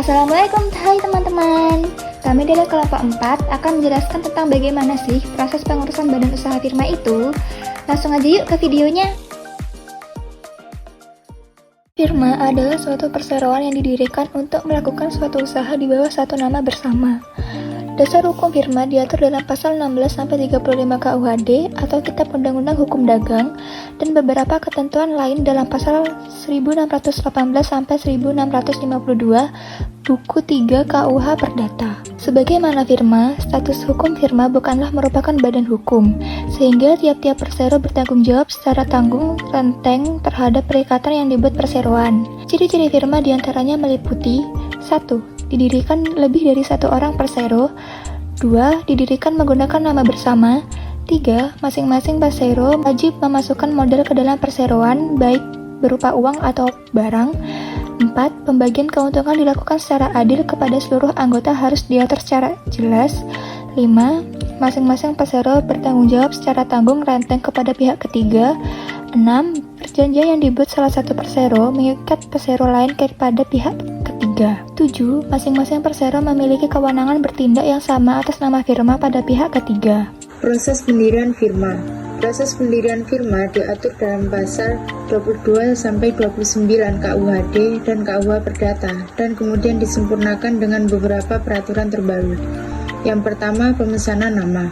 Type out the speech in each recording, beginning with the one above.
Assalamualaikum, hai teman-teman. Kami dari kelompok 4 akan menjelaskan tentang bagaimana sih proses pengurusan badan usaha firma itu. Langsung aja yuk ke videonya. Firma adalah suatu perseroan yang didirikan untuk melakukan suatu usaha di bawah satu nama bersama. Dasar hukum firma diatur dalam pasal 16-35 KUHD atau Kitab Undang-Undang Hukum Dagang dan beberapa ketentuan lain dalam pasal 1618-1652 Buku 3 KUH Perdata. Sebagaimana firma, status hukum firma bukanlah merupakan badan hukum, sehingga tiap-tiap persero bertanggung jawab secara tanggung renteng terhadap perikatan yang dibuat perseroan. Ciri-ciri firma diantaranya meliputi 1. Didirikan lebih dari satu orang persero. 2. Didirikan menggunakan nama bersama. 3. Masing-masing persero wajib memasukkan modal ke dalam perseroan, baik berupa uang atau barang. 4. Pembagian keuntungan dilakukan secara adil kepada seluruh anggota harus diatur secara jelas. 5. Masing-masing persero bertanggung jawab secara tanggung renteng kepada pihak ketiga. 6. Perjanjian yang dibuat salah satu persero mengikat persero lain kepada pihak ketiga. 7. Masing-masing persero memiliki kewenangan bertindak yang sama atas nama firma pada pihak ketiga. Proses pendirian firma. Proses pendirian firma diatur dalam pasal 22-29 KUHD dan KUH Perdata dan kemudian disempurnakan dengan beberapa peraturan terbaru. Yang pertama, pemesanan nama.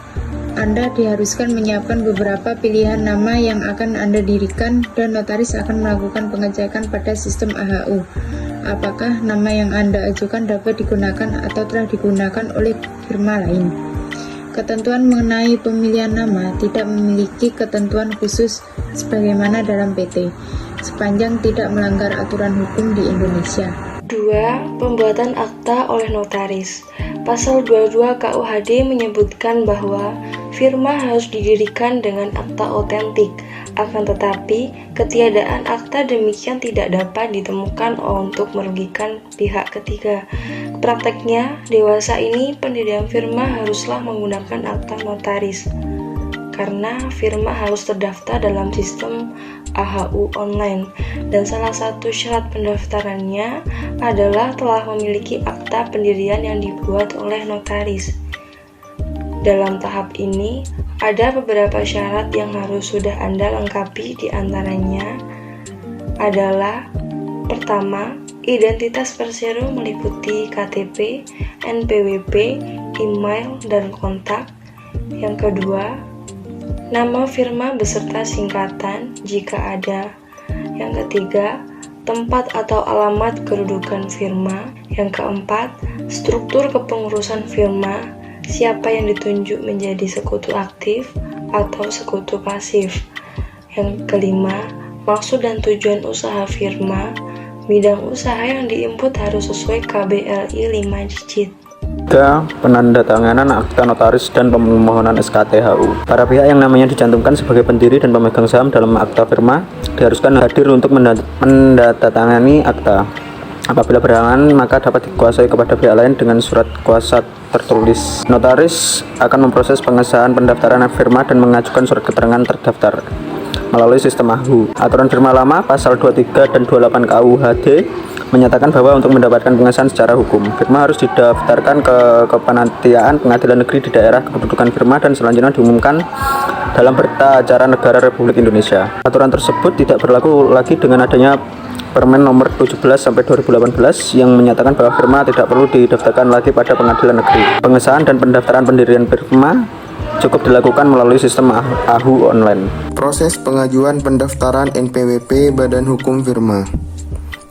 Anda diharuskan menyiapkan beberapa pilihan nama yang akan Anda dirikan dan notaris akan melakukan pengecekan pada sistem AHU. Apakah nama yang Anda ajukan dapat digunakan atau telah digunakan oleh firma lain. Ketentuan mengenai pemilihan nama tidak memiliki ketentuan khusus sebagaimana dalam PT, sepanjang tidak melanggar aturan hukum di Indonesia. 2. Pembuatan akta oleh notaris. Pasal 22 KUHD menyebutkan bahwa firma harus didirikan dengan akta otentik. Akan tetapi, ketiadaan akta demikian tidak dapat ditemukan untuk merugikan pihak ketiga. Prakteknya, dewasa ini pendirian firma haruslah menggunakan akta notaris, karena firma harus terdaftar dalam sistem AHU online, dan salah satu syarat pendaftarannya adalah telah memiliki akta pendirian yang dibuat oleh notaris. Dalam tahap ini, ada beberapa syarat yang harus sudah Anda lengkapi, di antaranya adalah: pertama, identitas persero meliputi KTP, NPWP, email, dan kontak. Yang kedua, nama firma beserta singkatan jika ada. Yang ketiga, tempat atau alamat kedudukan firma. Yang keempat, struktur kepengurusan firma. Siapa yang ditunjuk menjadi sekutu aktif atau sekutu pasif. Yang kelima, maksud dan tujuan usaha firma. Bidang usaha yang diinput harus sesuai KBLI 5 digit. 3. Penandatanganan akta notaris dan pemohonan SKTHU. Para pihak yang namanya dicantumkan sebagai pendiri dan pemegang saham dalam akta firma diharuskan hadir untuk menandatangani akta. Apabila berhalangan, maka dapat dikuasai kepada pihak lain dengan surat kuasa tertulis. Notaris akan memproses pengesahan pendaftaran firma dan mengajukan surat keterangan terdaftar melalui sistem AHU. Aturan firma lama pasal 23 dan 28 KUHD menyatakan bahwa untuk mendapatkan pengesahan secara hukum, firma harus didaftarkan ke Kepanitiaan Pengadilan Negeri di daerah kependudukan firma dan selanjutnya diumumkan dalam Berita Acara Negara Republik Indonesia. Aturan tersebut tidak berlaku lagi dengan adanya Permen nomor 17/2018 yang menyatakan bahwa firma tidak perlu didaftarkan lagi pada pengadilan negeri. Pengesahan dan pendaftaran pendirian firma cukup dilakukan melalui sistem AHU online. Proses pengajuan pendaftaran NPWP Badan Hukum Firma.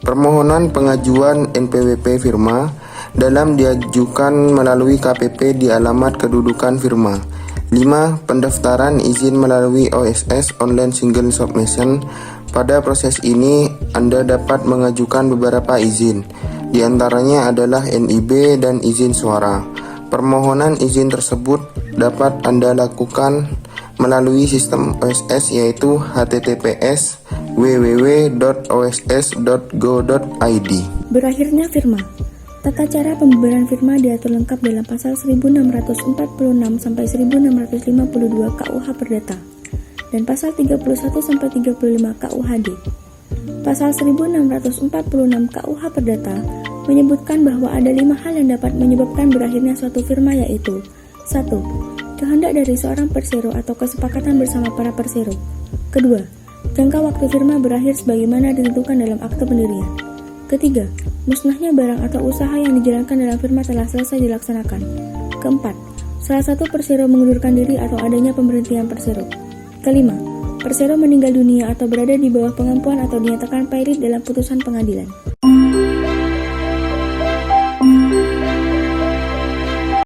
Permohonan pengajuan NPWP firma dalam diajukan melalui KPP di alamat kedudukan firma. 5. Pendaftaran izin melalui OSS Online Single Submission. Pada proses ini, Anda dapat mengajukan beberapa izin. Di antaranya adalah NIB dan izin suara. Permohonan izin tersebut dapat Anda lakukan melalui sistem OSS, yaitu https://www.oss.go.id. Berakhirnya firma. Tata cara pembubaran firma diatur lengkap dalam pasal 1646-1652 KUH Perdata dan pasal 31-35 KUHD. Pasal 1646 KUH Perdata menyebutkan bahwa ada 5 hal yang dapat menyebabkan berakhirnya suatu firma, yaitu 1. Kehendak dari seorang persero atau kesepakatan bersama para persero. Kedua, jangka waktu firma berakhir sebagaimana ditentukan dalam akte pendirian. Ketiga, musnahnya barang atau usaha yang dijalankan dalam firma telah selesai dilaksanakan. Keempat, salah satu persero mengundurkan diri atau adanya pemberhentian persero. Kelima, persero meninggal dunia atau berada di bawah pengampuan atau dinyatakan pairit dalam putusan pengadilan.